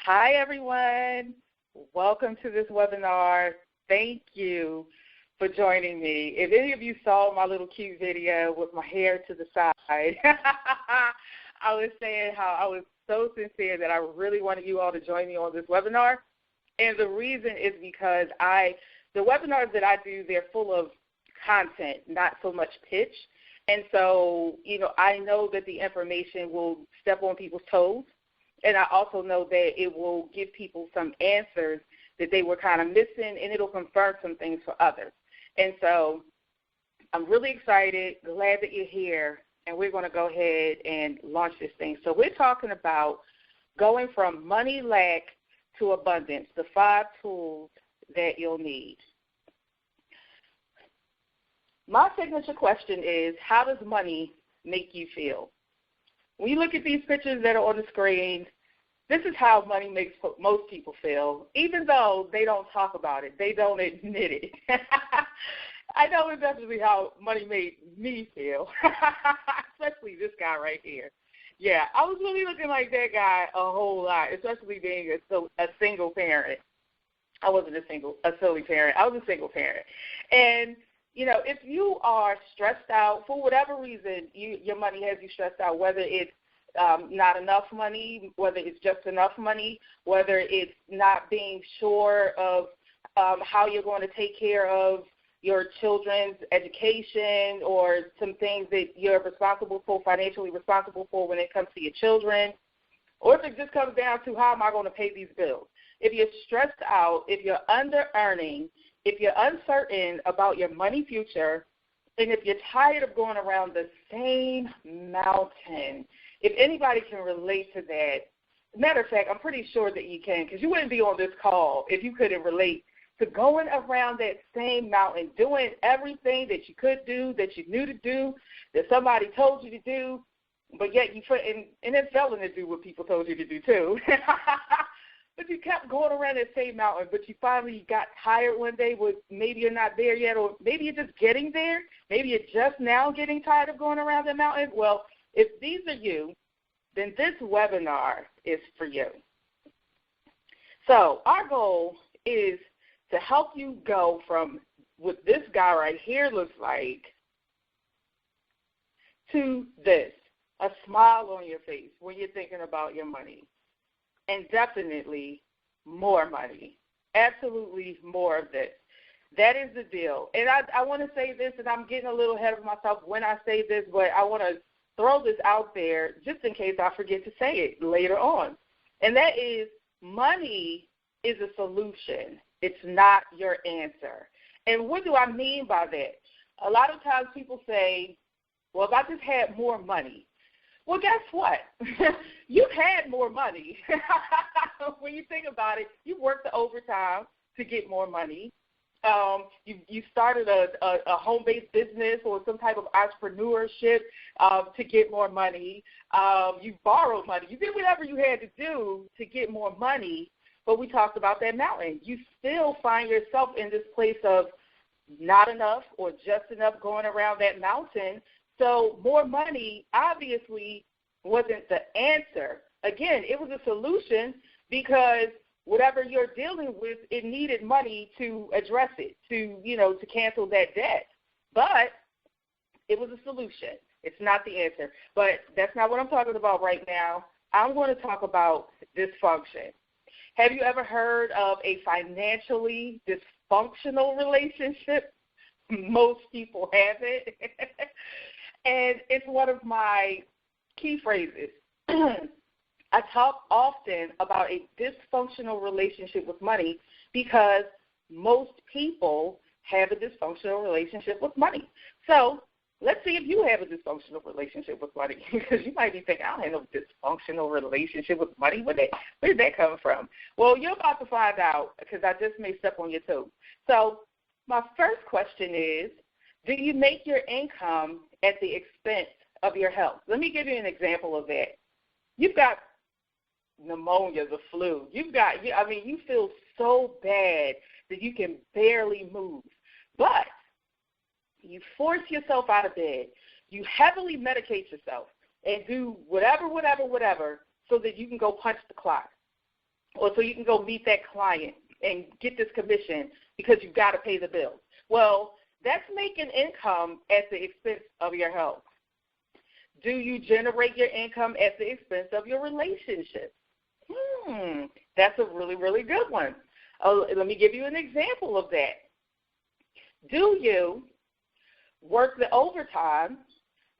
Hi, everyone. Welcome to this webinar. Thank you for joining me. If any of you saw my little cute video with my hair to the side, I was saying how I was so sincere that I really wanted you all to join me on this webinar. And the reason is because the webinars that I do, they're full of content, not so much pitch. And so, I know that the information will step on people's toes. And I also know that it will give people some answers that they were kind of missing, and it'll confirm some things for others. And so I'm really excited, glad that you're here, and we're going to go ahead and launch this thing. So we're talking about going from money lack to abundance, the 5 tools that you'll need. My signature question is, how does money make you feel? When you look at these pictures that are on the screen, this is how money makes most people feel, even though they don't talk about it. They don't admit it. I know it's definitely how money made me feel, especially this guy right here. Yeah, I was really looking like that guy a whole lot, especially being a single parent. I wasn't a silly parent. I was a single parent. And if you are stressed out for whatever reason, your money has you stressed out, whether it's not enough money, whether it's just enough money, whether it's not being sure of how you're going to take care of your children's education or some things that you're responsible for, financially responsible for when it comes to your children, or if it just comes down to how am I going to pay these bills. If you're stressed out, if you're under-earning, if you're uncertain about your money future, and if you're tired of going around the same mountain, if anybody can relate to that, matter of fact, I'm pretty sure that you can, because you wouldn't be on this call if you couldn't relate to going around that same mountain, doing everything that you could do, that you knew to do, that somebody told you to do, but yet and then failing to do what people told you to do too. But you kept going around that same mountain, but you finally got tired one day. Maybe you're not there yet, or maybe you're just getting there. Maybe you're just now getting tired of going around that mountain. Well, if these are you, then this webinar is for you. So our goal is to help you go from what this guy right here looks like to this, a smile on your face when you're thinking about your money. And definitely more money, absolutely more of this. That is the deal. And I want to say this, and I'm getting a little ahead of myself when I say this, but I want to throw this out there just in case I forget to say it later on. And that is, money is a solution. It's not your answer. And what do I mean by that? A lot of times people say, well, if I just had more money. Well, guess what? You've had more money. When you think about it, you worked the overtime to get more money. You started a home-based business or some type of entrepreneurship to get more money. You borrowed money. You did whatever you had to do to get more money, but we talked about that mountain. You still find yourself in this place of not enough or just enough going around that mountain. So more money obviously wasn't the answer. Again, it was a solution because whatever you're dealing with, it needed money to address it, to cancel that debt. But it was a solution. It's not the answer. But that's not what I'm talking about right now. I'm going to talk about dysfunction. Have you ever heard of a financially dysfunctional relationship? Most people haven't. And it's one of my key phrases. I talk often about a dysfunctional relationship with money because most people have a dysfunctional relationship with money. So let's see if you have a dysfunctional relationship with money, because you might be thinking, I don't have no dysfunctional relationship with money. Where did that come from? Well, you're about to find out, because I just may step on your toes. So my first question is, do you make your income at the expense of your health? Let me give you an example of that. You've got pneumonia, the flu. You feel so bad that you can barely move. But you force yourself out of bed. You heavily medicate yourself and do whatever, so that you can go punch the clock. or so you can go meet that client and get this commission because you've got to pay the bills. Well, that's making income at the expense of your health. Do you generate your income at the expense of your relationship? That's a really, really good one. Let me give you an example of that. Do you work the overtime,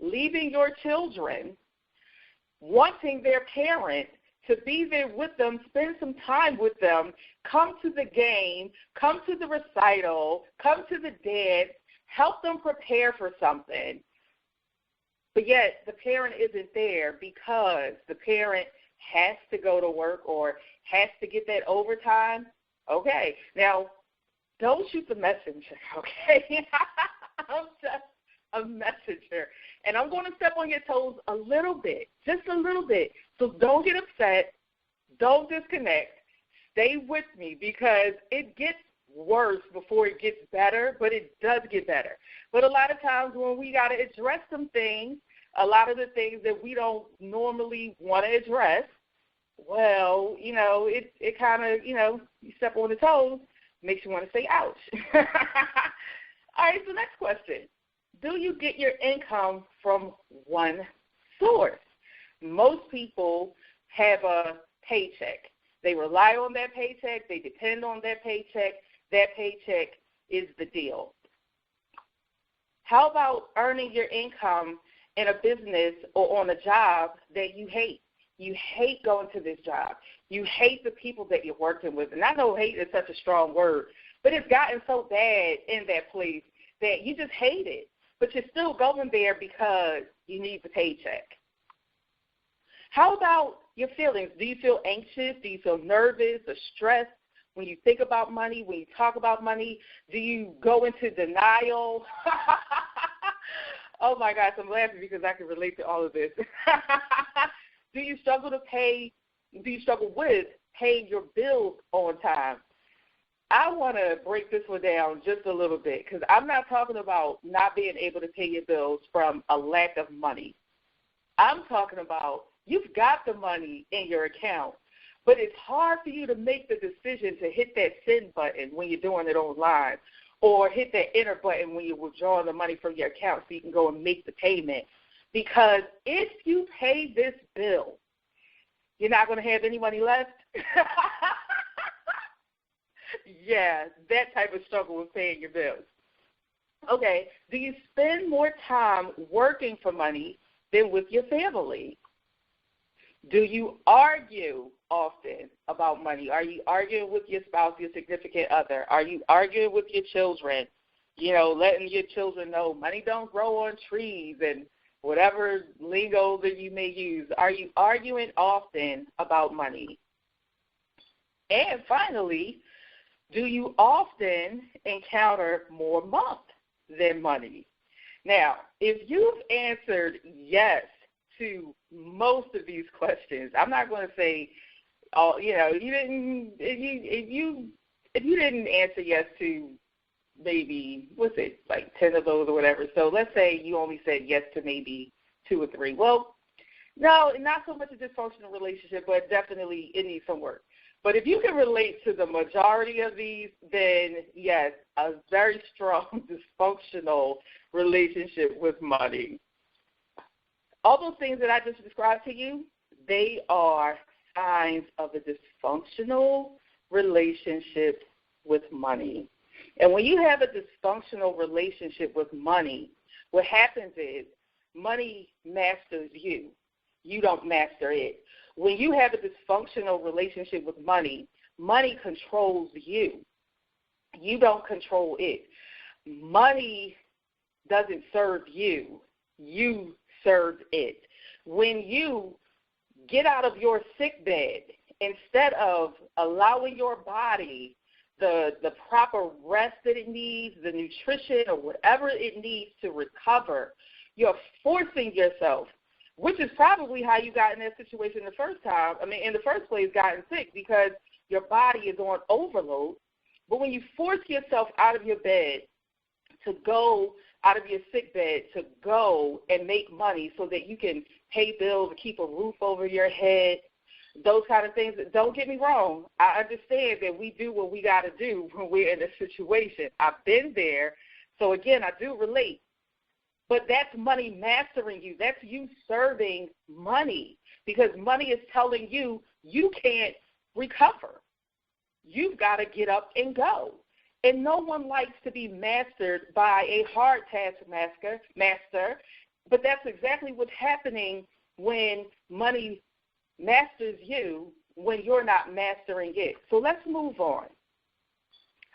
leaving your children, wanting their parent to be there with them, spend some time with them, come to the game, come to the recital, come to the dance, help them prepare for something, but yet the parent isn't there because the parent has to go to work or has to get that overtime? Okay, now don't shoot the messenger, okay? I'm just a messenger, and I'm going to step on your toes a little bit, just a little bit. So don't get upset. Don't disconnect. Stay with me because it gets worse before it gets better, but it does get better. But a lot of times when we got to address some things, a lot of the things that we don't normally want to address, well, it kind of, you step on the toes, makes you want to say ouch. All right, so next question. Do you get your income from one source? Most people have a paycheck. They rely on that paycheck. They depend on that paycheck. That paycheck is the deal. How about earning your income in a business or on a job that you hate? You hate going to this job. You hate the people that you're working with. And I know hate is such a strong word, but it's gotten so bad in that place that you just hate it. But you're still going there because you need the paycheck. How about your feelings? Do you feel anxious? Do you feel nervous or stressed when you think about money, when you talk about money? Do you go into denial? Oh, my gosh, I'm laughing because I can relate to all of this. Do you struggle with paying your bills on time? I want to break this one down just a little bit because I'm not talking about not being able to pay your bills from a lack of money. I'm talking about you've got the money in your account, but it's hard for you to make the decision to hit that send button when you're doing it online or hit that enter button when you're withdrawing the money from your account so you can go and make the payment. Because if you pay this bill, you're not going to have any money left. Yeah, that type of struggle with paying your bills. Okay, do you spend more time working for money than with your family? Do you argue often about money? Are you arguing with your spouse, your significant other? Are you arguing with your children, letting your children know money don't grow on trees and whatever lingo that you may use? Are you arguing often about money? And finally, do you often encounter more month than money? Now, if you've answered yes to most of these questions, I'm not going to say, you didn't. If you didn't answer yes to maybe like 10 of those or whatever. So let's say you only said yes to maybe 2 or 3. Well, no, not so much a dysfunctional relationship, but definitely it needs some work. But if you can relate to the majority of these, then yes, a very strong dysfunctional relationship with money. All those things that I just described to you, they are signs of a dysfunctional relationship with money. And when you have a dysfunctional relationship with money, what happens is money masters you. You don't master it. When you have a dysfunctional relationship with money, money controls you. You don't control it. Money doesn't serve you. You serve it. When you get out of your sick bed, instead of allowing your body the proper rest that it needs, the nutrition or whatever it needs to recover, you're forcing yourself, which is probably how you got in that situation in the first place, gotten sick, because your body is on overload. But when you force yourself out of your bed to go out of your sick bed to go and make money so that you can pay bills, keep a roof over your head, those kind of things. Don't get me wrong. I understand that we do what we got to do when we're in a situation. I've been there. So, again, I do relate. But that's money mastering you. That's you serving money, because money is telling you you can't recover. You've got to get up and go. And no one likes to be mastered by a hard taskmaster, but that's exactly what's happening when money masters you when you're not mastering it. So let's move on.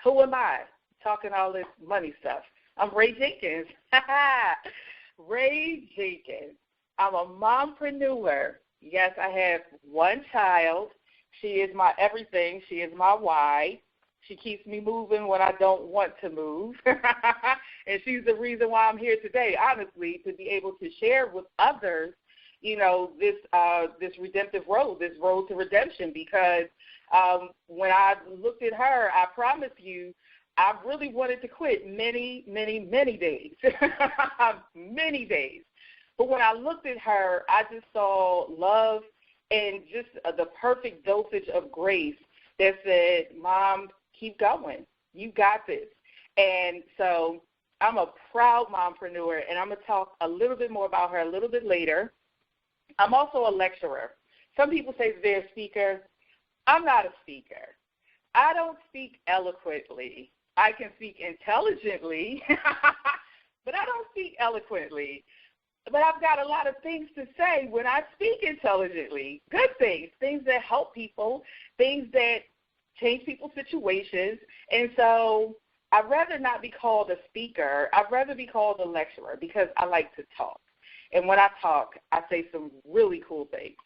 Who am I? Talking all this money stuff. I'm Ray Jenkins. Ray Jenkins. I'm a mompreneur. Yes, I have one child. She is my everything. She is my why. She keeps me moving when I don't want to move. And she's the reason why I'm here today, honestly, to be able to share with others, you know, this redemptive road, this road to redemption. Because when I looked at her, I promise you, I really wanted to quit many, many, many days, many days. But when I looked at her, I just saw love and just the perfect dosage of grace that said, Mom, keep going. You got this. And so I'm a proud mompreneur, and I'm going to talk a little bit more about her a little bit later. I'm also a lecturer. Some people say they're a speaker. I'm not a speaker. I don't speak eloquently. I can speak intelligently, but I don't speak eloquently. But I've got a lot of things to say when I speak intelligently, good things, things that help people, things that change people's situations. And so I'd rather not be called a speaker. I'd rather be called a lecturer, because I like to talk. And when I talk, I say some really cool things.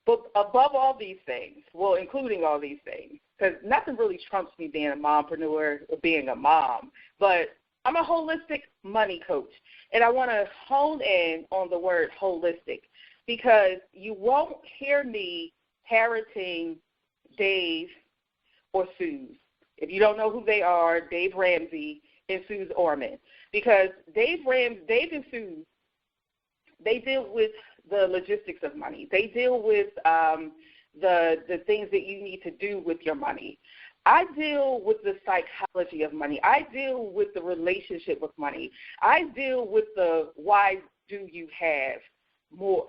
But above all these things, well, including all these things, because nothing really trumps me being a mompreneur or being a mom, but I'm a holistic money coach. And I want to hone in on the word holistic, because you won't hear me parroting Dave or Suze. If you don't know who they are, Dave Ramsey and Suze Orman. Because Dave and Suze, they deal with the logistics of money. They deal with the things that you need to do with your money. I deal with the psychology of money. I deal with the relationship with money. I deal with the why do you have more,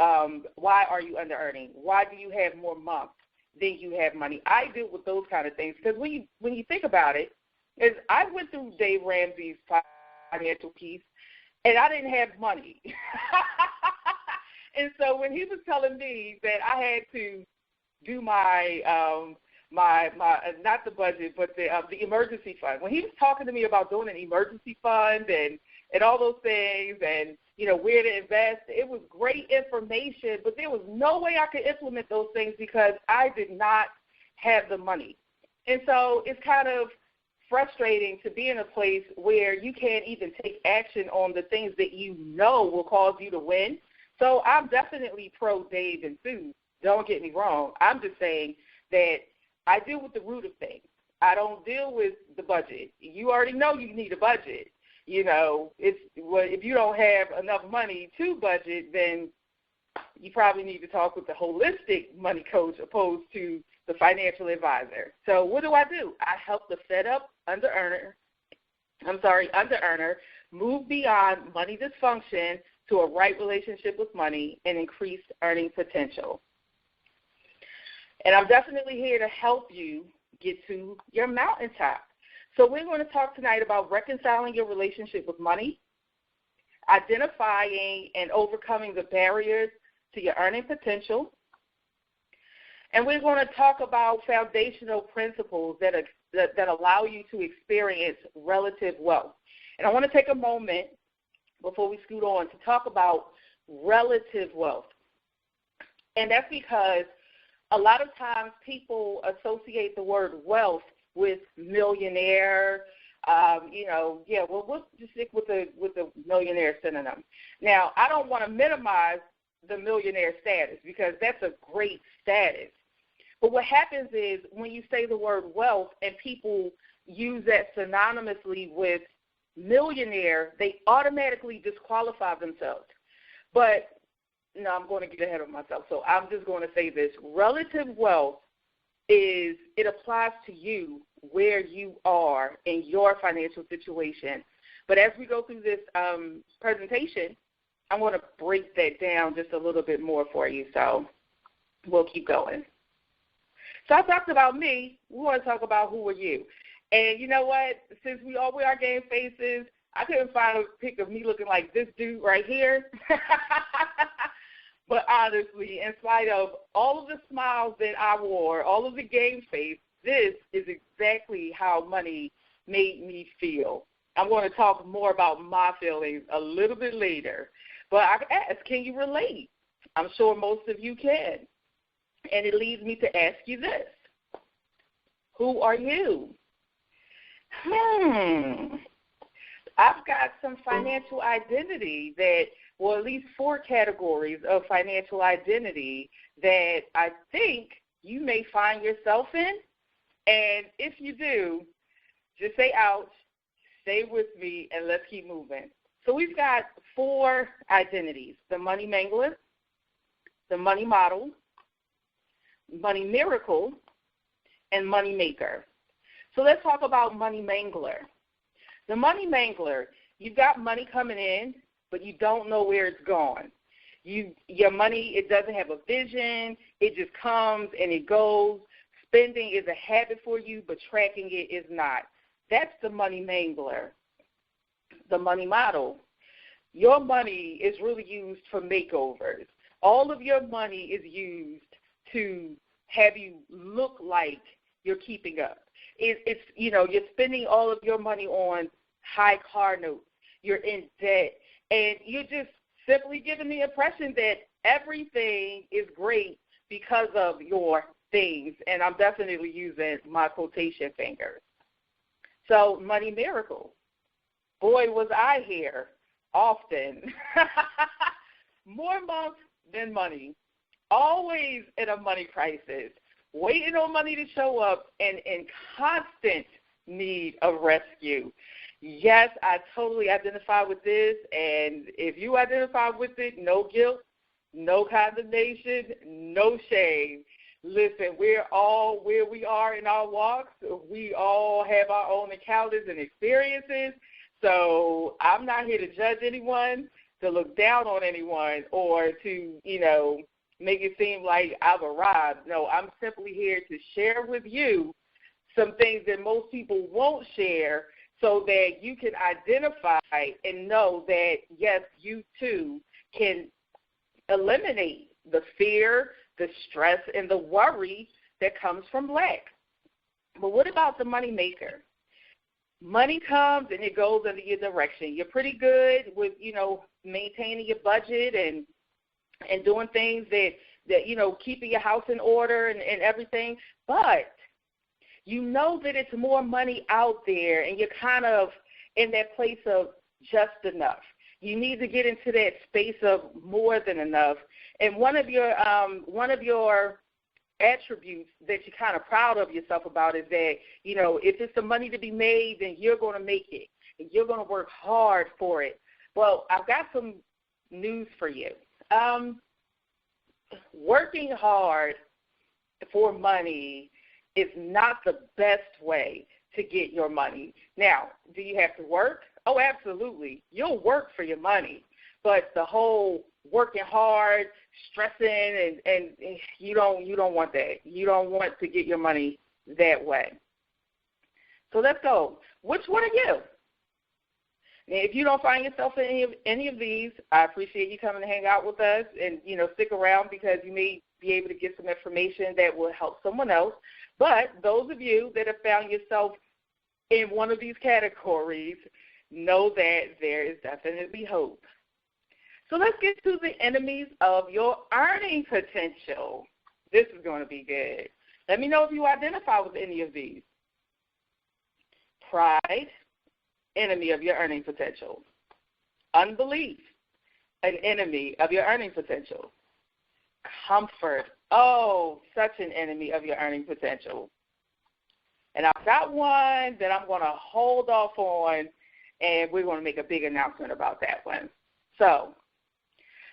why are you under earning? Why do you have more months than you have money? I deal with those kind of things, because when you think about it, is I went through Dave Ramsey's financial piece, and I didn't have money. And so when he was telling me that I had to do my not the budget, but the emergency fund, when he was talking to me about doing an emergency fund and all those things, and you know where to invest, it was great information, but there was no way I could implement those things because I did not have the money. And so it's kind of frustrating to be in a place where you can't even take action on the things that you know will cause you to win. So I'm definitely pro Dave and Sue. Don't get me wrong. I'm just saying that I deal with the root of things. I don't deal with the budget. You already know you need a budget. You know, if you don't have enough money to budget, then you probably need to talk with the holistic money coach opposed to the financial advisor. So what do? I help the fed up under-earner move beyond money dysfunction to a right relationship with money and increased earning potential. And I'm definitely here to help you get to your mountaintop. So we're going to talk tonight about reconciling your relationship with money, identifying and overcoming the barriers to your earning potential, and we're going to talk about foundational principles that allow you to experience relative wealth. And I want to take a moment before we scoot on to talk about relative wealth. And that's because a lot of times people associate the word wealth with millionaire. We'll just stick with the millionaire synonym. Now, I don't want to minimize the millionaire status because that's a great status. But what happens is when you say the word wealth and people use that synonymously with millionaire, they automatically disqualify themselves. But no, I'm going to get ahead of myself. So I'm just going to say this. Relative wealth it applies to you where you are in your financial situation. But as we go through this presentation, I want to break that down just a little bit more for you. So we'll keep going. So I talked about me. We want to talk about who are you. And you know what? Since we all wear our game faces, I couldn't find a pic of me looking like this dude right here. But honestly, in spite of all of the smiles that I wore, all of the game face, this is exactly how money made me feel. I'm going to talk more about my feelings a little bit later. But I ask, can you relate? I'm sure most of you can. And it leads me to ask you this. Who are you? I've got some financial identity that, well, at least 4 categories of financial identity that I think you may find yourself in. And if you do, just say ouch, stay with me, and let's keep moving. So we've got 4 identities: the money mangler, the money model, money miracle, and money maker. So let's talk about money mangler. The money mangler, you've got money coming in, but you don't know where it's gone. Your money, it doesn't have a vision. It just comes and it goes. Spending is a habit for you, but tracking it is not. That's the money mangler. The money model. Your money is really used for makeovers. All of your money is used to have you look like you're keeping up. It's you're spending all of your money on high car notes. You're in debt. And you're just simply giving the impression that everything is great because of your things. And I'm definitely using my quotation fingers. So, money miracle. Boy, was I here often. More months than money. Always in a money crisis. Waiting on money to show up and in constant need of rescue. Yes, I totally identify with this, and if you identify with it, no guilt, no condemnation, no shame. Listen, we're all where we are in our walks. We all have our own encounters and experiences, so I'm not here to judge anyone, to look down on anyone, or to, make it seem like I've arrived. No, I'm simply here to share with you some things that most people won't share so that you can identify and know that, yes, you too can eliminate the fear, the stress, and the worry that comes from lack. But what about the money maker? Money comes and it goes under your direction. You're pretty good with, maintaining your budget and doing things that keeping your house in order and everything. But you know that it's more money out there, and you're kind of in that place of just enough. You need to get into that space of more than enough. And one of your attributes that you're kind of proud of yourself about is that, if it's some money to be made, then you're going to make it, and you're going to work hard for it. Well, I've got some news for you. Working hard for money is not the best way to get your money. Now, do you have to work? Oh, absolutely. You'll work for your money. But the whole working hard, stressing, and you don't want that. You don't want to get your money that way. So let's go. Which one are you? Now, if you don't find yourself in any of these, I appreciate you coming to hang out with us and, stick around because you may be able to get some information that will help someone else. But those of you that have found yourself in one of these categories, know that there is definitely hope. So let's get to the enemies of your earning potential. This is going to be good. Let me know if you identify with any of these. Pride, enemy of your earning potential. Unbelief, an enemy of your earning potential. Comfort, such an enemy of your earning potential. And I've got one that I'm going to hold off on, and we're going to make a big announcement about that one. So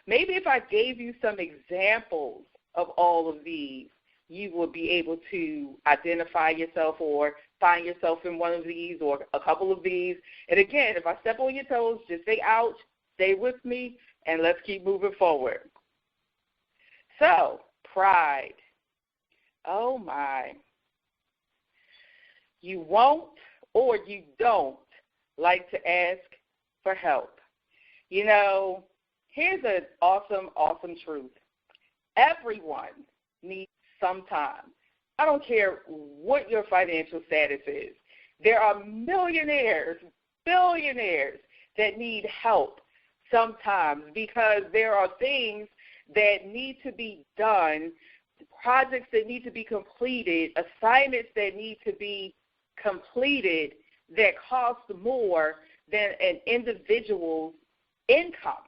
maybe if I gave you some examples of all of these, you will be able to identify yourself or find yourself in one of these or a couple of these. And again, if I step on your toes, just say ouch, stay with me, and let's keep moving forward. So, pride. Oh, my. You won't or you don't like to ask for help. You know, here's an awesome, awesome truth. Everyone needs some time. I don't care what your financial status is. There are millionaires, billionaires that need help sometimes because there are things that need to be done, projects that need to be completed, assignments that need to be completed that cost more than an individual's income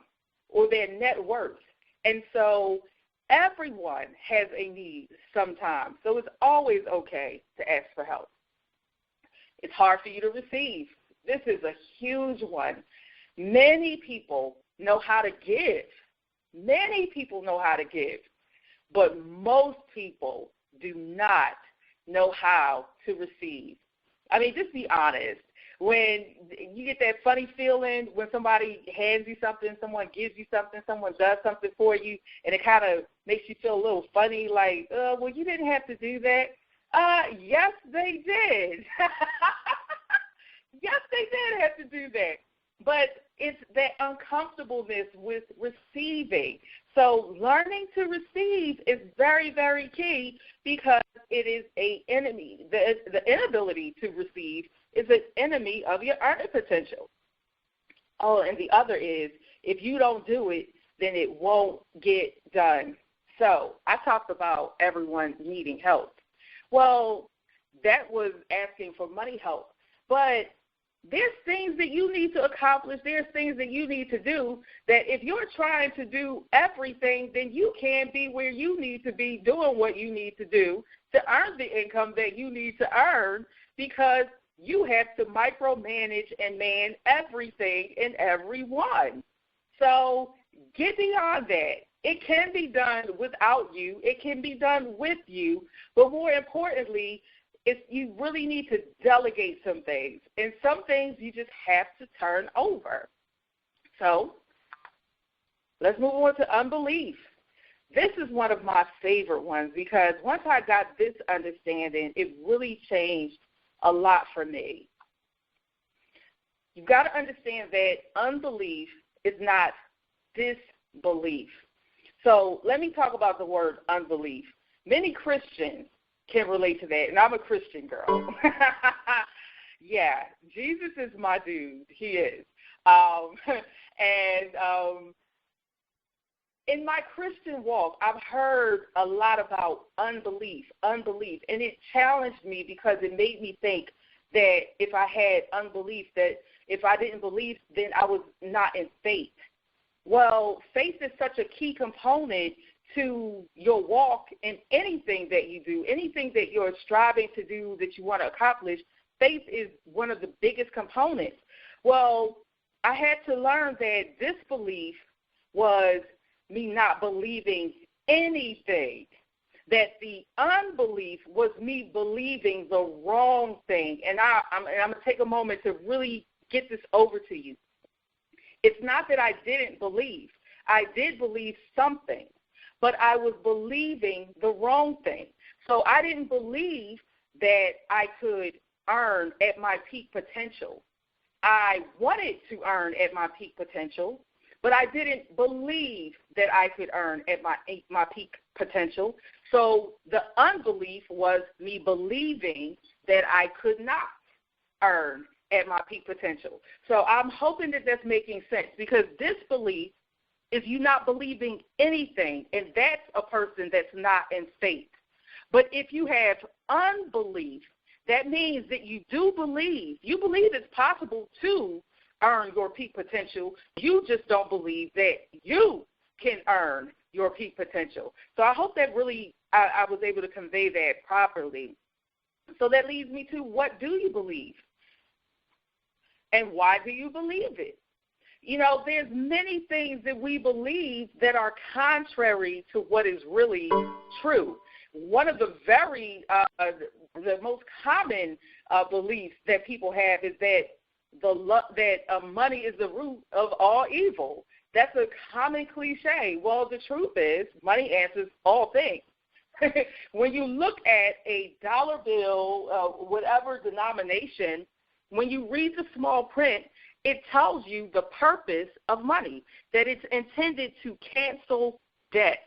or their net worth. And so everyone has a need sometimes. So it's always okay to ask for help. It's hard for you to receive. This is a huge one. Many people know how to give. Many people know how to give. But most people do not know how to receive. I mean, just be honest. When you get that funny feeling when somebody hands you something, someone gives you something, someone does something for you, and it kind of makes you feel a little funny, like, well, you didn't have to do that. Yes, they did. Yes, they did have to do that. But it's that uncomfortableness with receiving. So learning to receive is very, very key because it is an enemy. The inability to receive is an enemy of your earning potential. Oh, and the other is if you don't do it, then it won't get done. So I talked about everyone needing help. Well, that was asking for money help. But there's things that you need to accomplish. There's things that you need to do that if you're trying to do everything, then you can't be where you need to be doing what you need to do to earn the income that you need to earn because you have to micromanage and man everything and everyone. So get beyond that. It can be done without you. It can be done with you. But more importantly, you really need to delegate some things. And some things you just have to turn over. So let's move on to unbelief. This is one of my favorite ones because once I got this understanding, it really changed a lot for me. You've got to understand that unbelief is not disbelief. So let me talk about the word unbelief. Many Christians can relate to that, and I'm a Christian girl. Yeah, Jesus is my dude. He is. In my Christian walk, I've heard a lot about unbelief, and it challenged me because it made me think that if I had unbelief, that if I didn't believe, then I was not in faith. Well, faith is such a key component to your walk in anything that you do, anything that you're striving to do that you want to accomplish. Faith is one of the biggest components. Well, I had to learn that disbelief was me not believing anything, that the unbelief was me believing the wrong thing. And I'm going to take a moment to really get this over to you. It's not that I didn't believe. I did believe something, but I was believing the wrong thing. So I didn't believe that I could earn at my peak potential. I wanted to earn at my peak potential, but I didn't believe that I could earn at my peak potential. So the unbelief was me believing that I could not earn at my peak potential. So I'm hoping that that's making sense because disbelief is you not believing anything, and that's a person that's not in faith. But if you have unbelief, that means that you do believe. You believe it's possible to earn your peak potential. You just don't believe that you can earn your peak potential. So I hope that really I was able to convey that properly. So that leads me to, what do you believe? And why do you believe it? There's many things that we believe that are contrary to what is really true. One of the the most common beliefs that people have is that money is the root of all evil. That's a common cliche. Well, the truth is, money answers all things. When you look at a dollar bill, whatever denomination, when you read the small print, it tells you the purpose of money, that it's intended to cancel debt.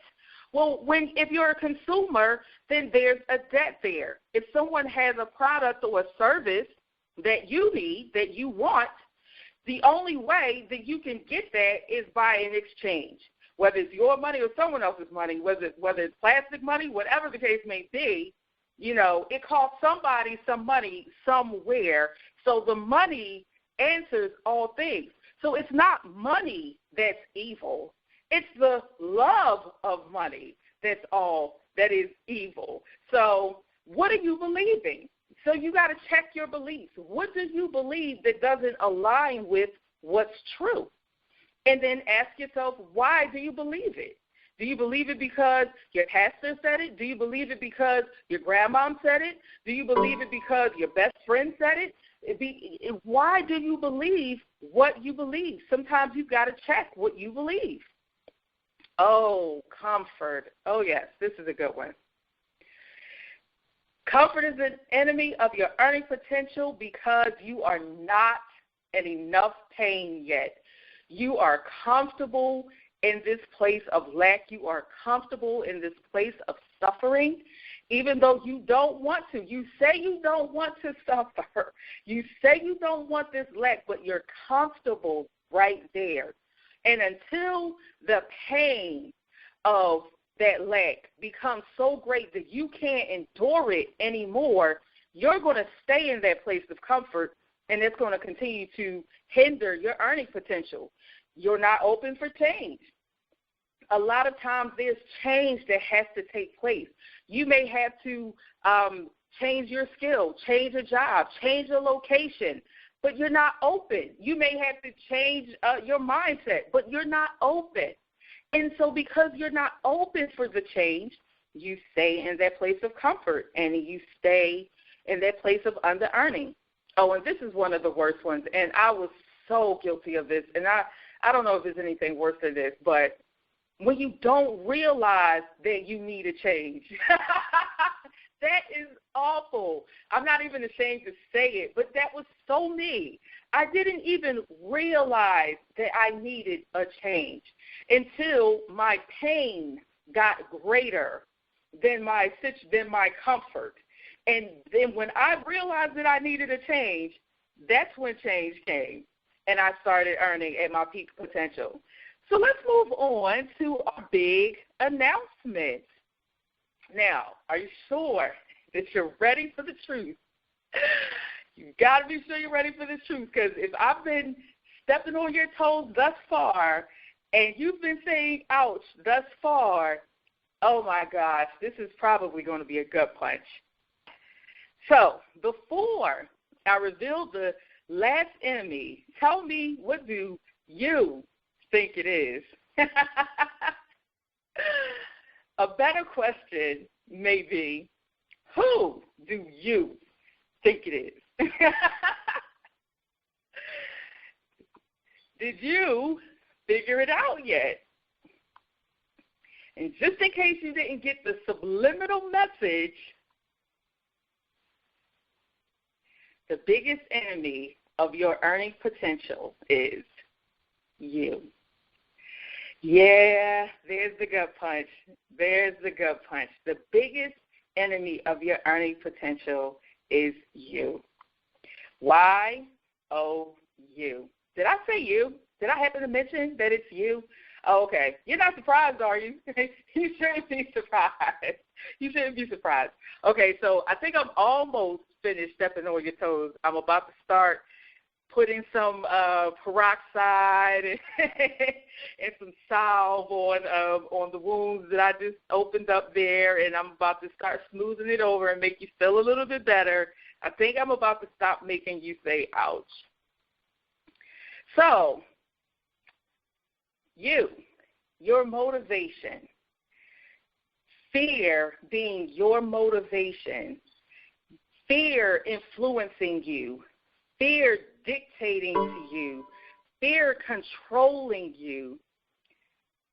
Well, if you're a consumer, then there's a debt there. If someone has a product or a service that you need, that you want, the only way that you can get that is by an exchange, whether it's your money or someone else's money, whether it's plastic money, whatever the case may be. It costs somebody some money somewhere, so the money answers all things. So it's not money that's evil. It's the love of money that is evil. So what are you believing? So you got to check your beliefs. What do you believe that doesn't align with what's true? And then ask yourself, why do you believe it? Do you believe it because your pastor said it? Do you believe it because your grandmom said it? Do you believe it because your best friend said it? Why do you believe what you believe? Sometimes you've got to check what you believe. Oh, comfort. Oh, yes, this is a good one. Comfort is an enemy of your earning potential because you are not in enough pain yet. You are comfortable in this place of lack. You are comfortable in this place of suffering, even though you don't want to. You say you don't want to suffer. You say you don't want this lack, but you're comfortable right there. And until the pain of that lack becomes so great that you can't endure it anymore, you're going to stay in that place of comfort, and it's going to continue to hinder your earning potential. You're not open for change. A lot of times there's change that has to take place. You may have to change your skill, change a job, change a location, but you're not open. You may have to change your mindset, but you're not open. And so because you're not open for the change, you stay in that place of comfort, and you stay in that place of under-earning. Oh, and this is one of the worst ones, and I was so guilty of this, and I don't know if there's anything worse than this, but when you don't realize that you need a change. That is awful. I'm not even ashamed to say it, but that was so me. I didn't even realize that I needed a change until my pain got greater than my comfort. And then when I realized that I needed a change, that's when change came, and I started earning at my peak potential. So let's move on to our big announcement. Now, are you sure that you're ready for the truth? You've got to be sure you're ready for the truth, because if I've been stepping on your toes thus far and you've been saying ouch thus far, oh, my gosh, this is probably going to be a gut punch. So before I reveal the last enemy, tell me, what do you think it is? A better question may be, who do you think it is? Did you figure it out yet? And just in case you didn't get the subliminal message, the biggest enemy of your earning potential is you. Yeah, there's the gut punch. There's the gut punch. The biggest enemy of your earning potential is you. Why? Oh, you. Did I say you? Did I happen to mention that it's you? Oh, okay. You're not surprised, are you? You shouldn't be surprised. You shouldn't be surprised. Okay, so I think I'm almost finished stepping on your toes. I'm about to start putting some peroxide and some salve on the wounds that I just opened up there, and I'm about to start smoothing it over and make you feel a little bit better. I think I'm about to stop making you say ouch. So your motivation, fear being your motivation, fear influencing you, fear dictating to you, fear controlling you.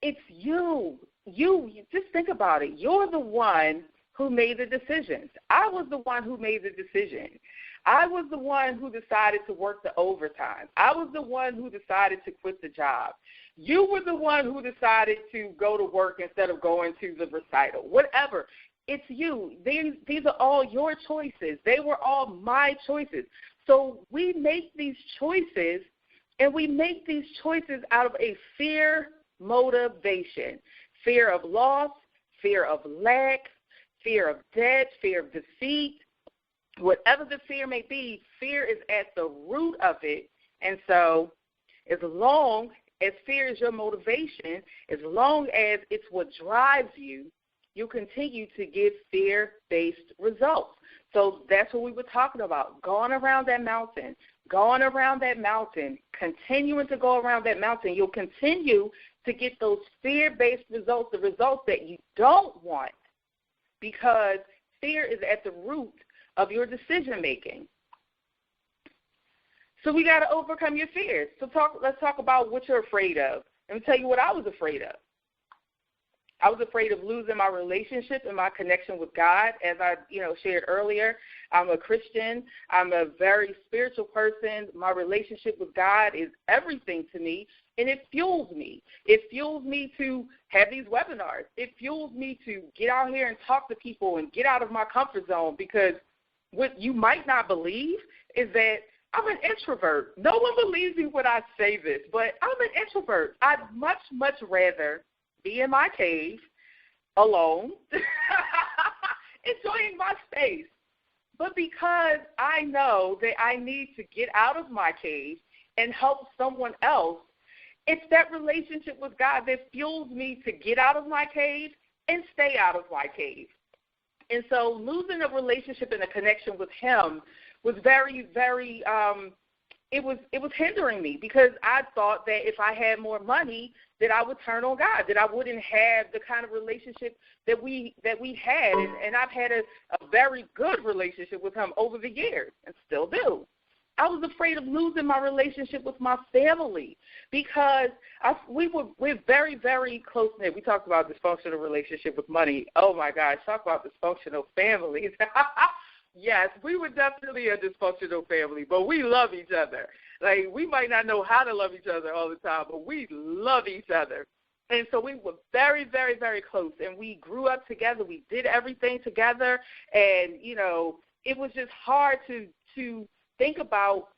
It's you. You just think about it. You're the one who made the decisions. I was the one who made the decision. I was the one who decided to work the overtime. I was the one who decided to quit the job. You were the one who decided to go to work instead of going to the recital. Whatever. It's you. These are all your choices. They were all my choices. So we make these choices, and we make these choices out of a fear motivation. Fear of loss, fear of lack, fear of debt, fear of defeat. Whatever the fear may be, fear is at the root of it. And so as long as fear is your motivation, as long as it's what drives you, you continue to get fear-based results. So that's what we were talking about, going around that mountain, continuing to go around that mountain. You'll continue to get those fear-based results, the results that you don't want, because fear is at the root of your decision-making. So we got to overcome your fears. So let's talk about what you're afraid of. Let me tell you what I was afraid of. I was afraid of losing my relationship and my connection with God. As I, shared earlier, I'm a Christian. I'm a very spiritual person. My relationship with God is everything to me, and it fuels me. It fuels me to have these webinars. It fuels me to get out here and talk to people and get out of my comfort zone, because what you might not believe is that I'm an introvert. No one believes me when I say this, but I'm an introvert. I'd much, much rather be in my cave alone, enjoying my space. But because I know that I need to get out of my cave and help someone else, it's that relationship with God that fuels me to get out of my cave and stay out of my cave. And so losing a relationship and a connection with Him was very, very, it was hindering me, because I thought that if I had more money, that I would turn on God, that I wouldn't have the kind of relationship that we had. And I've had a very good relationship with Him over the years, and still do. I was afraid of losing my relationship with my family, because we're very, very close-knit. We talked about dysfunctional relationship with money. Oh, my gosh, talk about dysfunctional families. Yes, we were definitely a dysfunctional family, but we love each other. Like, we might not know how to love each other all the time, but we love each other. And so we were very, very, very close, and we grew up together. We did everything together, and, it was just hard to think about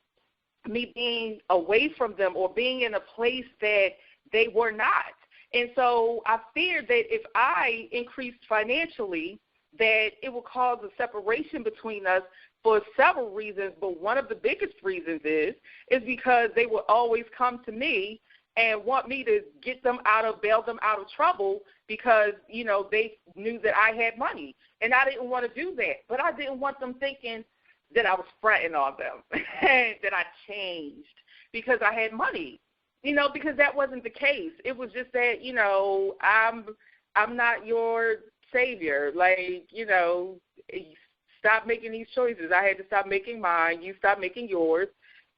me being away from them or being in a place that they were not. And so I feared that if I increased financially, that it will cause a separation between us for several reasons. But one of the biggest reasons is because they will always come to me and want me to bail them out of trouble, because, they knew that I had money. And I didn't want to do that. But I didn't want them thinking that I was fronting on them and that I changed because I had money, because that wasn't the case. It was just that, I'm not your savior. Like, stop making these choices. I had to stop making mine. You stop making yours,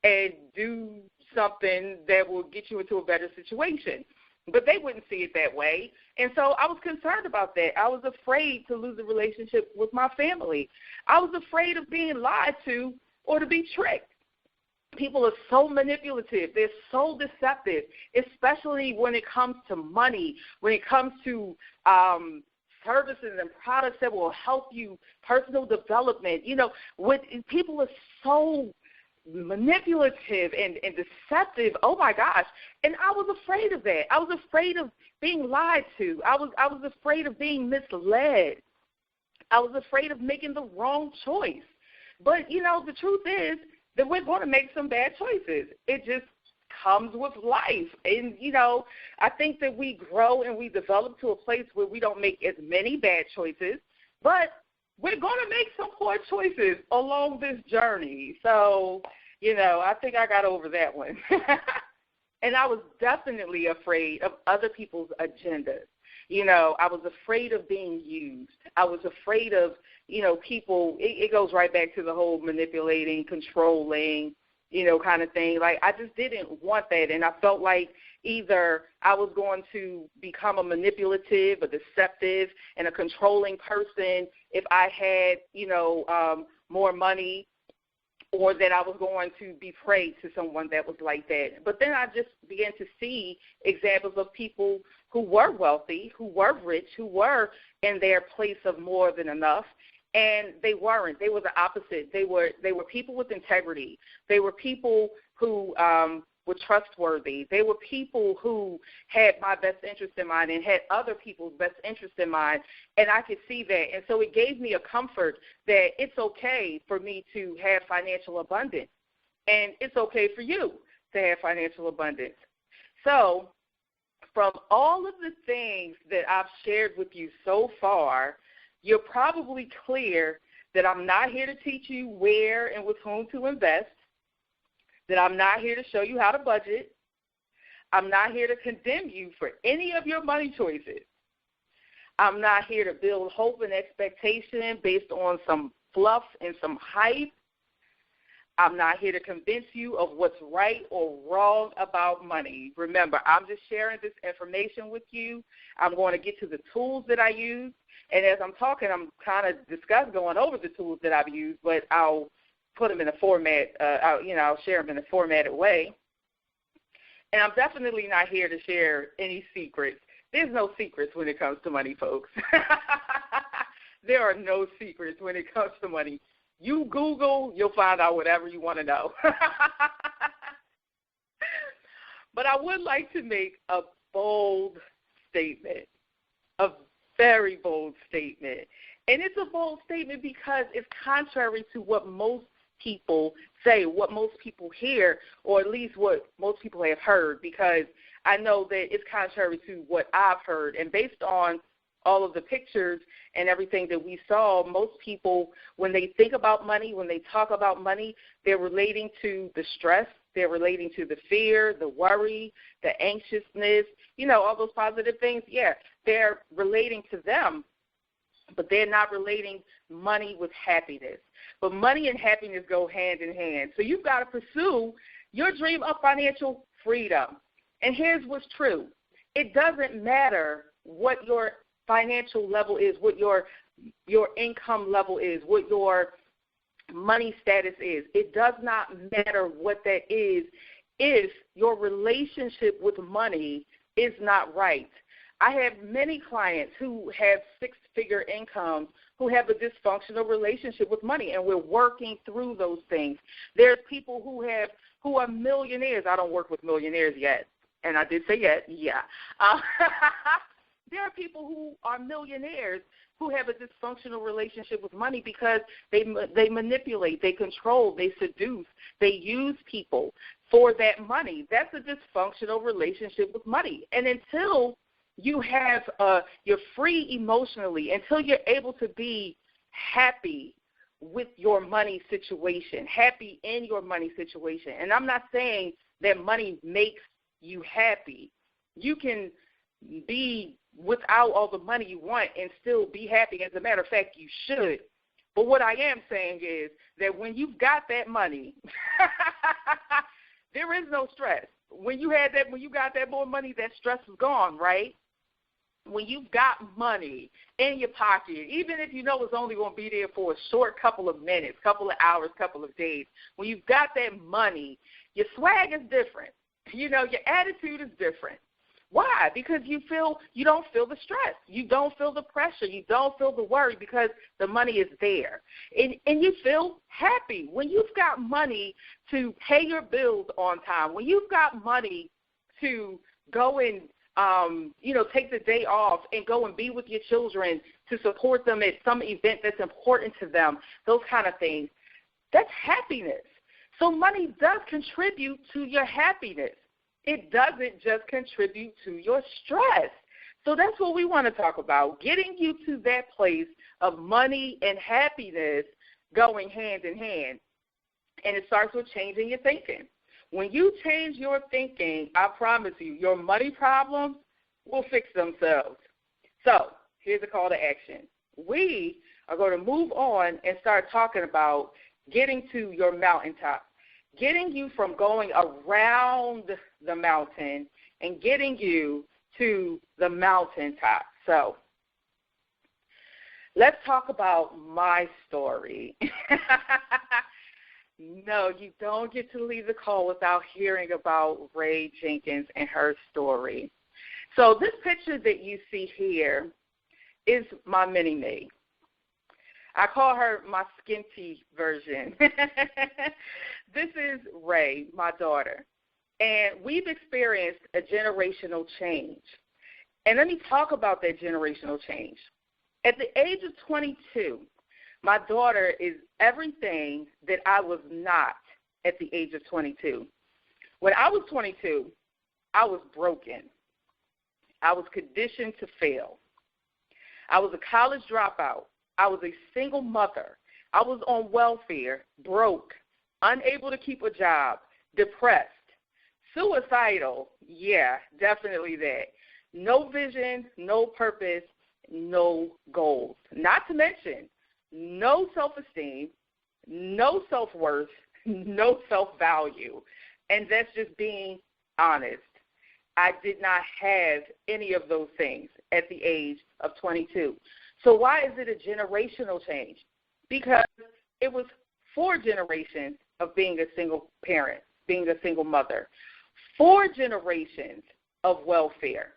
and do something that will get you into a better situation. But they wouldn't see it that way. And so I was concerned about that. I was afraid to lose a relationship with my family. I was afraid of being lied to or to be tricked. People are so manipulative. They're so deceptive, especially when it comes to money, when it comes to services and products that will help you, personal development. People are so manipulative and deceptive. Oh my gosh. And I was afraid of that. I was afraid of being lied to. I was afraid of being misled. I was afraid of making the wrong choice. But the truth is that we're going to make some bad choices. It just comes with life. And I think that we grow and we develop to a place where we don't make as many bad choices, but we're going to make some poor choices along this journey. So, I think I got over that one. And I was definitely afraid of other people's agendas. You know, I was afraid of being used. I was afraid of, you know, people. It goes right back to the whole manipulating, controlling, you know, kind of thing. Like, I just didn't want that. And I felt like either I was going to become a manipulative, a deceptive, and a controlling person if I had, you know, more money, or that I was going to be prey to someone that was like that. But then I just began to see examples of people who were wealthy, who were rich, who were in their place of more than enough, and they weren't. They were the opposite. They were people with integrity. They were people who were trustworthy. They were people who had my best interest in mind and had other people's best interest in mind, and I could see that. And so it gave me a comfort that it's okay for me to have financial abundance, and it's okay for you to have financial abundance. So from all of the things that I've shared with you so far, you're probably clear that I'm not here to teach you where and with whom to invest, that I'm not here to show you how to budget. I'm not here to condemn you for any of your money choices. I'm not here to build hope and expectation based on some fluff and some hype. I'm not here to convince you of what's right or wrong about money. Remember, I'm just sharing this information with you. I'm going to get to the tools that I use. And as I'm talking, I'm kind of going over the tools that I've used, but I'll put them in a format, I'll share them in a formatted way. And I'm definitely not here to share any secrets. There's no secrets when it comes to money, folks. There are no secrets when it comes to money. You Google, you'll find out whatever you want to know. But I would like to make a bold statement, a very bold statement. And it's a bold statement because it's contrary to what most people say, what most people hear, or at least what most people have heard, because I know that it's contrary to what I've heard. And based on all of the pictures and everything that we saw, most people, when they think about money, when they talk about money, they're relating to the stress, they're relating to the fear, the worry, the anxiousness, all those positive things. Yeah, they're relating to them, but they're not relating money with happiness. But money and happiness go hand in hand. So you've got to pursue your dream of financial freedom. And here's what's true. It doesn't matter what your financial level is, what your income level is, what your money status is. It does not matter what that is if your relationship with money is not right. I have many clients who have six-figure incomes who have a dysfunctional relationship with money, and we're working through those things. There's people who are millionaires. I don't work with millionaires yet, and I did say yet, yeah. There are people who are millionaires who have a dysfunctional relationship with money because they manipulate, they control, they seduce, they use people for that money. That's a dysfunctional relationship with money. And until you have you're free emotionally, until you're able to be happy with your money situation, happy in your money situation. And I'm not saying that money makes you happy. You can be without all the money you want and still be happy. As a matter of fact, you should. But what I am saying is that when you've got that money, there is no stress. When you got that more money, that stress is gone, right? When you've got money in your pocket, even if you know it's only going to be there for a short couple of minutes, couple of hours, couple of days, when you've got that money, your swag is different. Your attitude is different. Why? Because you don't feel the stress. You don't feel the pressure. You don't feel the worry because the money is there. And you feel happy. When you've got money to pay your bills on time, when you've got money to go and take the day off and go and be with your children to support them at some event that's important to them, those kind of things, that's happiness. So money does contribute to your happiness. It doesn't just contribute to your stress. So that's what we want to talk about, getting you to that place of money and happiness going hand in hand. And it starts with changing your thinking. When you change your thinking, I promise you, your money problems will fix themselves. So here's a call to action. We are going to move on and start talking about getting to your mountaintop, getting you from going around the mountain and getting you to the mountaintop. So let's talk about my story. No, you don't get to leave the call without hearing about Ray Jenkins and her story. So this picture that you see here is my mini-me. I call her my skinty version. This is Ray, my daughter, and we've experienced a generational change. And let me talk about that generational change. At the age of 22, my daughter is everything that I was not at the age of 22. When I was 22, I was broken. I was conditioned to fail. I was a college dropout. I was a single mother. I was on welfare, broke, unable to keep a job, depressed, suicidal. Yeah, definitely that. No vision, no purpose, no goals. Not to mention, no self-esteem, no self-worth, no self-value. And that's just being honest. I did not have any of those things at the age of 22. So why is it a generational change? Because it was 4 generations of being a single parent, being a single mother, 4 generations of welfare.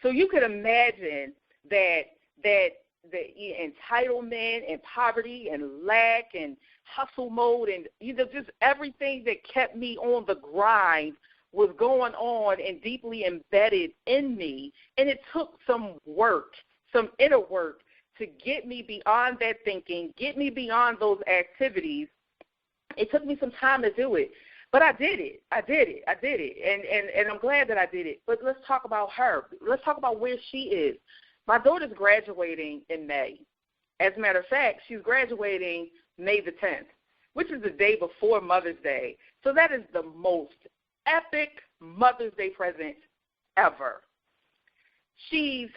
So you could imagine that the entitlement and poverty and lack and hustle mode and just everything that kept me on the grind was going on and deeply embedded in me. And it took some work, some inner work, to get me beyond that thinking, get me beyond those activities. It took me some time to do it. But I did it. And I'm glad that I did it. But let's talk about her. Let's talk about where she is. My daughter's graduating in May. As a matter of fact, she's graduating May the 10th, which is the day before Mother's Day. So that is the most epic Mother's Day present ever. She's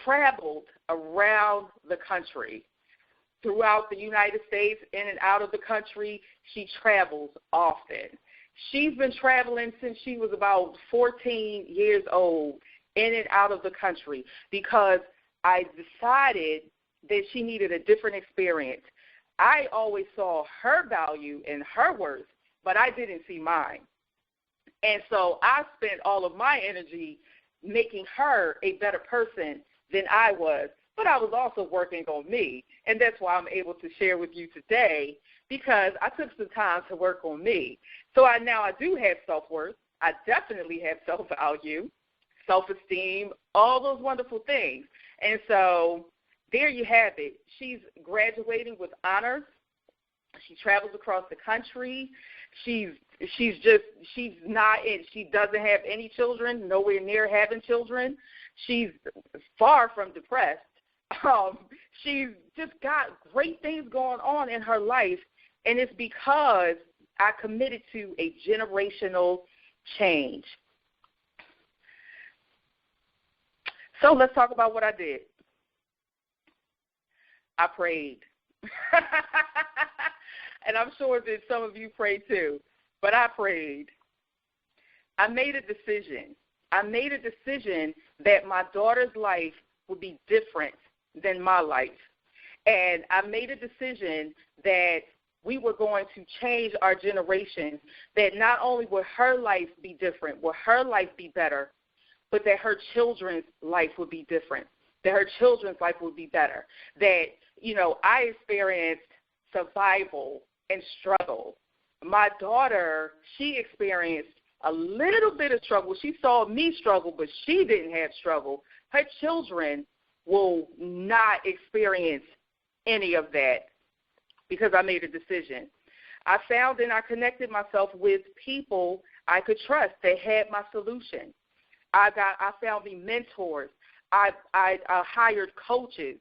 traveled around the country. Throughout the United States, in and out of the country, she travels often. She's been traveling since she was about 14 years old, in and out of the country, because I decided that she needed a different experience. I always saw her value and her worth, but I didn't see mine. And so I spent all of my energy making her a better person than I was, but I was also working on me, and that's why I'm able to share with you today, because I took some time to work on me. So I do have self-worth. I definitely have self-value, self-esteem, all those wonderful things. And so there you have it. She's graduating with honors. She travels across the country. She doesn't have any children, nowhere near having children. She's far from depressed. She's just got great things going on in her life, and it's because I committed to a generational change. So let's talk about what I did. I prayed. And I'm sure that some of you prayed too, but I prayed. I made a decision. I made a decision that my daughter's life would be different than my life. And I made a decision that we were going to change our generation, that not only would her life be different, would her life be better, but that her children's life would be different, that her children's life would be better, that, I experienced survival and struggle. My daughter, she experienced a little bit of struggle. She saw me struggle, but she didn't have struggle. Her children will not experience any of that because I made a decision. I found and I connected myself with people I could trust. They had my solution. I found me mentors. I hired coaches.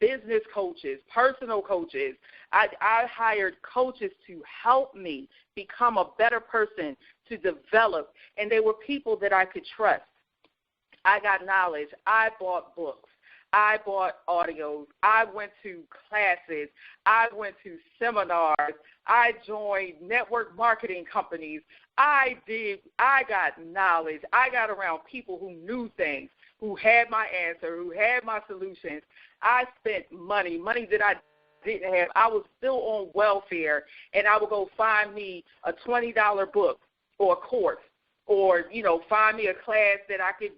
business coaches, personal coaches. I hired coaches to help me become a better person, to develop, and they were people that I could trust. I got knowledge. I bought books. I bought audios. I went to classes. I went to seminars. I joined network marketing companies. I got knowledge. I got around people who knew things, who had my answer, who had my solutions. I spent money that I didn't have. I was still on welfare, and I would go find me a $20 book or a course, or, find me a class that I could,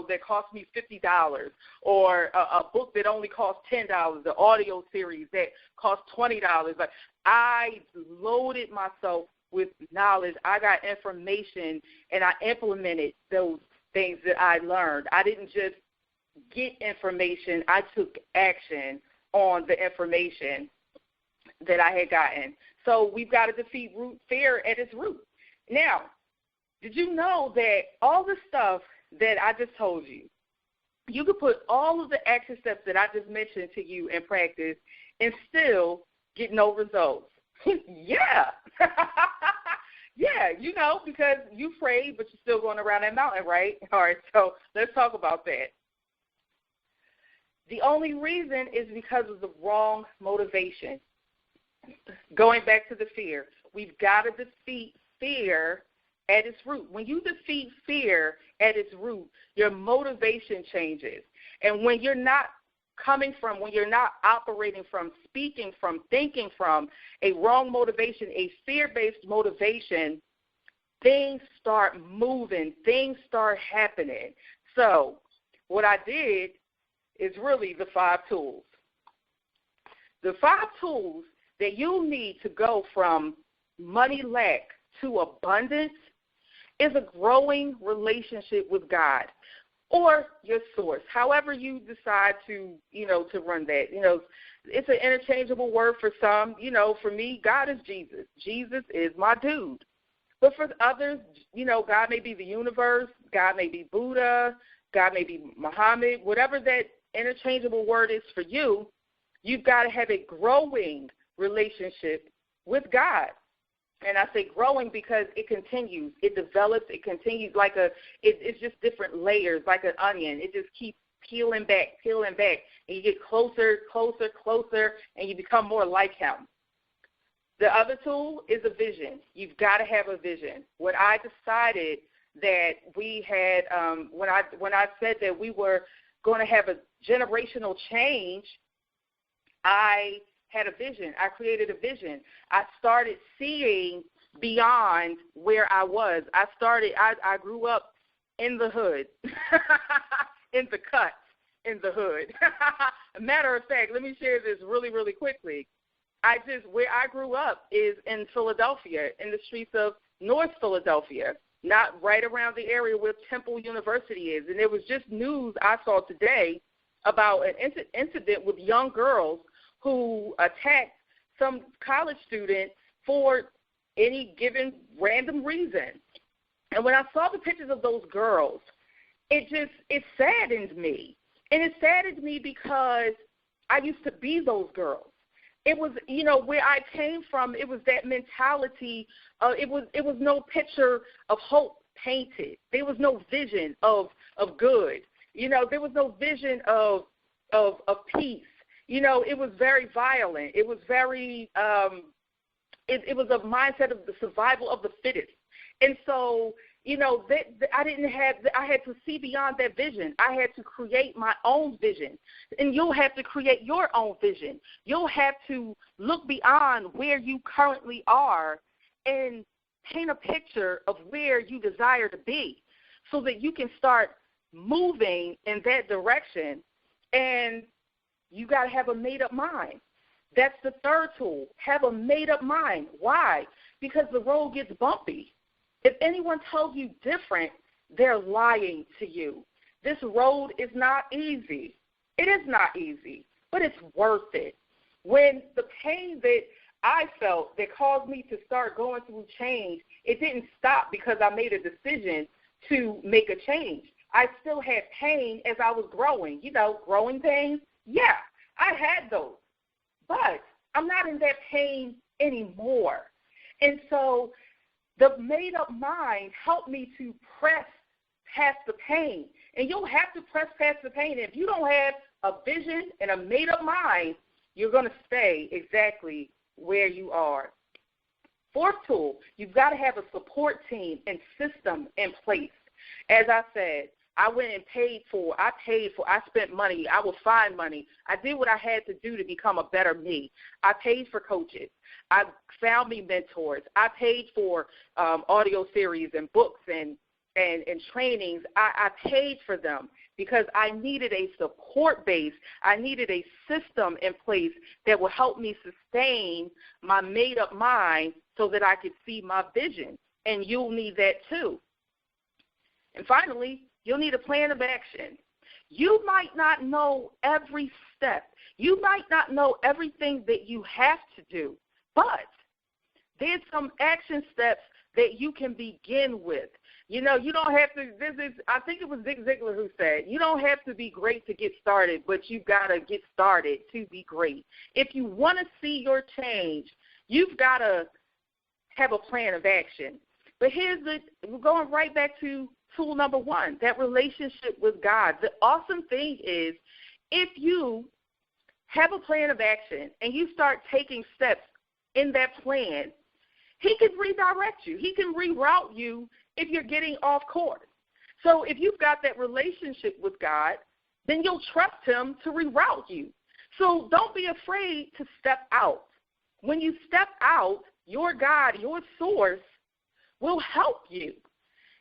that cost me $50, or a book that only cost $10, the audio series that cost $20. Like, I loaded myself with knowledge. I got information, and I implemented those things that I learned. I didn't just get information. I took action on the information that I had gotten. So we've got to defeat fear at its root. Now, did you know that all the stuff that I just told you, you could put all of the action steps that I just mentioned to you in practice and still get no results? Yeah. Yeah, because you prayed, but you're still going around that mountain, right? All right, so let's talk about that. The only reason is because of the wrong motivation. Going back to the fear, we've got to defeat fear at its root. When you defeat fear at its root, your motivation changes. And when you're not operating from, speaking from, thinking from a wrong motivation, a fear-based motivation, things start moving, things start happening. So what I did is really the 5 tools. The 5 tools that you need to go from money lack to abundance is a growing relationship with God or your source, however you decide to run that. It's an interchangeable word for some. For me, God is Jesus. Jesus is my dude. But for others, God may be the universe, God may be Buddha, God may be Muhammad, whatever that interchangeable word is for you, you've got to have a growing relationship with God. And I say growing because it continues, it develops, it continues it's just different layers, like an onion. It just keeps peeling back, and you get closer, and you become more like him. The other tool is a vision. You've got to have a vision. What I decided that we had, when I said that we were going to have a generational change, I had a vision. I created a vision. I started seeing beyond where I was. I grew up in the hood, in the cut, in the hood. A matter of fact, let me share this really, really quickly. Where I grew up is in Philadelphia, in the streets of North Philadelphia, not right around the area where Temple University is. And there was just news I saw today about an incident with young girls who attacked some college student for any given random reason. And when I saw the pictures of those girls, it saddened me. And it saddened me because I used to be those girls. It was, where I came from, it was that mentality. It was no picture of hope painted. There was no vision of good. There was no vision of peace. It was very violent. It was very, it was a mindset of the survival of the fittest. And so, I had to see beyond that vision. I had to create my own vision. And you'll have to create your own vision. You'll have to look beyond where you currently are and paint a picture of where you desire to be so that you can start moving in that direction. And you got to have a made-up mind. That's the third tool. Have a made-up mind. Why? Because the road gets bumpy. If anyone tells you different, they're lying to you. This road is not easy. It is not easy, but it's worth it. When the pain that I felt that caused me to start going through change, it didn't stop because I made a decision to make a change. I still had pain as I was growing. Growing pains? Yeah. I had those, but I'm not in that pain anymore. And so the made-up mind helped me to press past the pain. And you'll have to press past the pain. If you don't have a vision and a made-up mind, you're going to stay exactly where you are. Fourth tool, you've got to have a support team and system in place. As I said, I went and I spent money, I will find money. I did what I had to do to become a better me. I paid for coaches. I found me mentors. I paid for audio series and books and trainings. I paid for them because I needed a support base. I needed a system in place that would help me sustain my made-up mind so that I could see my vision. And you'll need that too. And finally, you'll need a plan of action. You might not know every step. You might not know everything that you have to do, but there's some action steps that you can begin with. You know, you don't have to, I think it was Zig Ziglar who said, you don't have to be great to get started, but you've got to get started to be great. If you want to see your change, you've got to have a plan of action. But we're going right back to tool number one, that relationship with God. The awesome thing is if you have a plan of action and you start taking steps in that plan, he can redirect you. He can reroute you if you're getting off course. So if you've got that relationship with God, then you'll trust him to reroute you. So don't be afraid to step out. When you step out, your God, your source, will help you.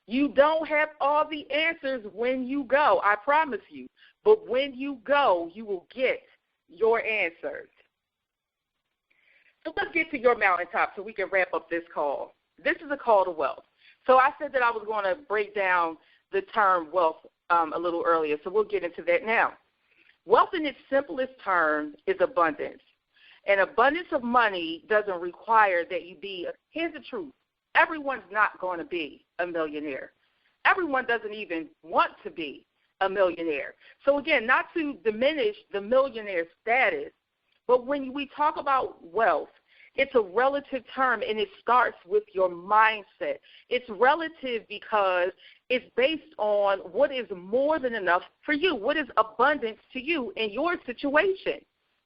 You don't have all the answers when you go, I promise you. But when you go, you will get your answers. So let's get to your mountaintop so we can wrap up this call. This is a call to wealth. So I said that I was going to break down the term wealth a little earlier, so we'll get into that now. Wealth in its simplest term is abundance. And abundance of money doesn't require that you be, here's the truth, everyone's not going to be a millionaire. Everyone doesn't even want to be a millionaire. So again, not to diminish the millionaire status, but when we talk about wealth, it's a relative term, and it starts with your mindset. It's relative because it's based on what is more than enough for you, what is abundance to you in your situation.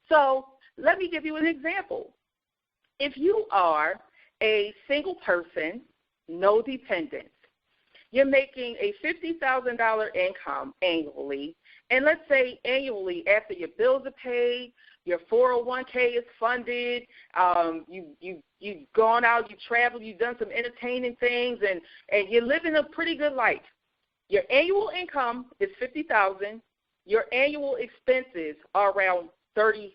So let me give you an example. If you are a single person, no dependents, you're making a $50,000 income annually, and let's say annually after your bills are paid, your 401k is funded, you've gone out, you've traveled, you've done some entertaining things, and you're living a pretty good life. Your annual income is $50,000. Your annual expenses are around $30,000.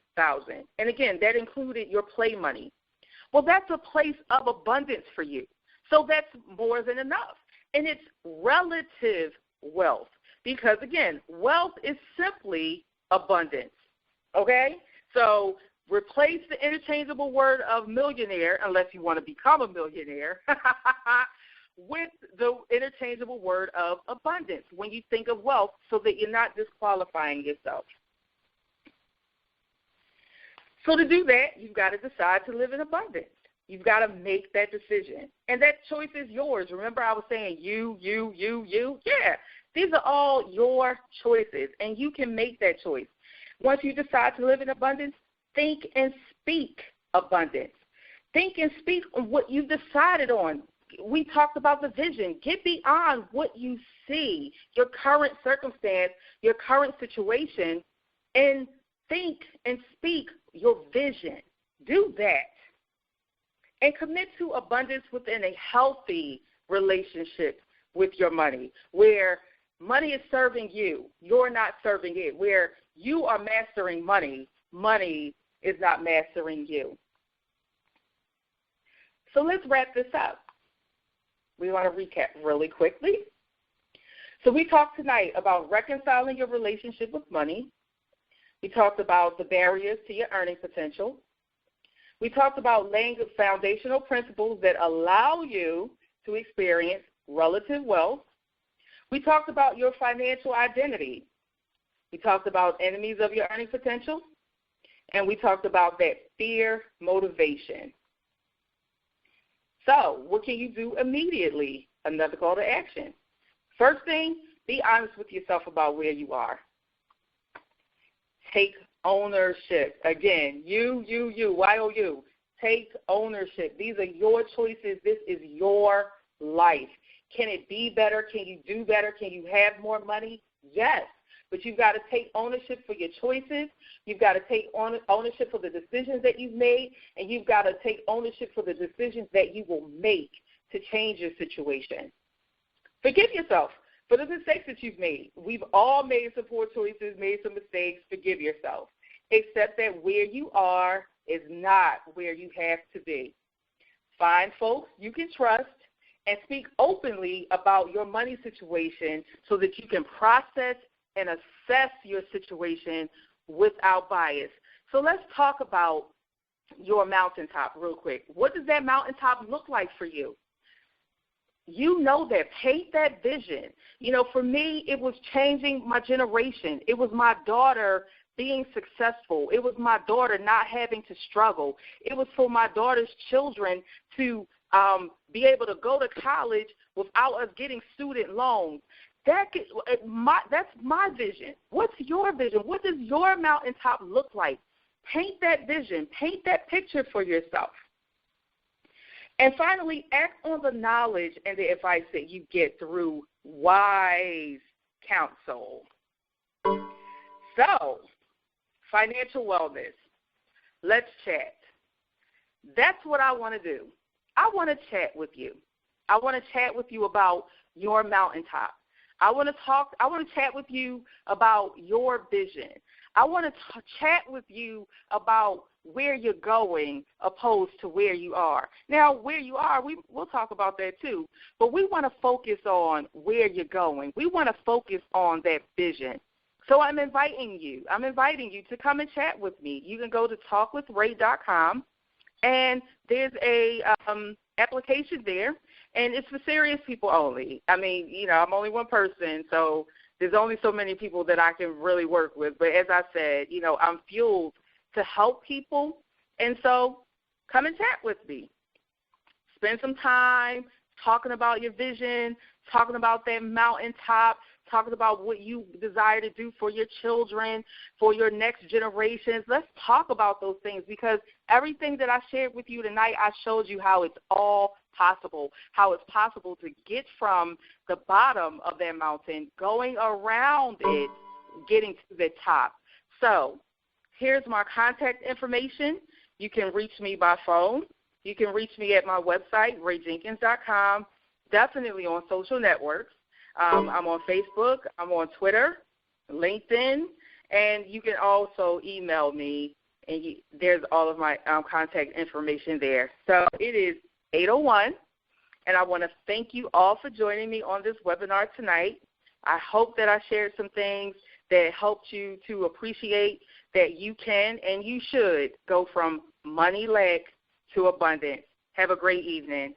And again, that included your play money. Well, that's a place of abundance for you. So that's more than enough. And it's relative wealth because, again, wealth is simply abundance, okay? So replace the interchangeable word of millionaire, unless you want to become a millionaire, with the interchangeable word of abundance when you think of wealth so that you're not disqualifying yourself. So to do that, you've got to decide to live in abundance. You've got to make that decision. And that choice is yours. Remember I was saying you. Yeah, these are all your choices, and you can make that choice. Once you decide to live in abundance, think and speak abundance. Think and speak on what you've decided on. We talked about the vision. Get beyond what you see, your current circumstance, your current situation, and think and speak your vision. Do that. And commit to abundance within a healthy relationship with your money, where money is serving you, you're not serving it, where you are mastering money, money is not mastering you. So let's wrap this up. We want to recap really quickly. So we talked tonight about reconciling your relationship with money. We talked about the barriers to your earning potential. We talked about laying foundational principles that allow you to experience relative wealth. We talked about your financial identity. We talked about enemies of your earning potential. and we talked about that fear motivation. So what can you do immediately? Another call to action. First thing, be honest with yourself about where you are. Take ownership. Again, you, Y-O-U. Take ownership. These are your choices. This is your life. Can it be better? Can you do better? Can you have more money? Yes. But you've got to take ownership for your choices. You've got to take ownership for the decisions that you've made, and you've got to take ownership for the decisions that you will make to change your situation. Forgive yourself for the mistakes that you've made. We've all made some poor choices, made some mistakes. Forgive yourself. Except that where you are is not where you have to be. Find folks you can trust and speak openly about your money situation so that you can process and assess your situation without bias. So let's talk about your mountaintop real quick. What does that mountaintop look like for you? You know that. Paint that vision. You know, for me, it was changing my generation. It was my daughter being successful. It was my daughter not having to struggle. It was for my daughter's children to be able to go to college without us getting student loans. That's my vision. What's your vision? What does your mountaintop look like? Paint that vision. Paint that picture for yourself. And finally, act on the knowledge and the advice that you get through wise counsel. So, financial wellness. Let's chat. That's what I want to do. I want to chat with you. I want to chat with you about your mountaintop. I want to chat with you about your vision. I want to chat with you about where you're going opposed to where you are. Now, where you are, we'll talk about that too, but we want to focus on where you're going. We want to focus on that vision. So I'm inviting you to come and chat with me. You can go to talkwithray.com, and there's a application there, and it's for serious people only. I mean, you know, I'm only one person, so there's only so many people that I can really work with. But as I said, you know, I'm fueled to help people, and so come and chat with me. Spend some time talking about your vision, talking about that mountaintop, talking about what you desire to do for your children, for your next generations. Let's talk about those things, because everything that I shared with you tonight, I showed you how it's all possible, how it's possible to get from the bottom of that mountain, going around it, getting to the top. So here's my contact information. You can reach me by phone. You can reach me at my website, rayjenkins.com, definitely on social networks. I'm on Facebook, I'm on Twitter, LinkedIn, and you can also email me, and there's all of my contact information there. So it is 8:01, and I want to thank you all for joining me on this webinar tonight. I hope that I shared some things that helped you to appreciate that you can and you should go from money lack to abundance. Have a great evening.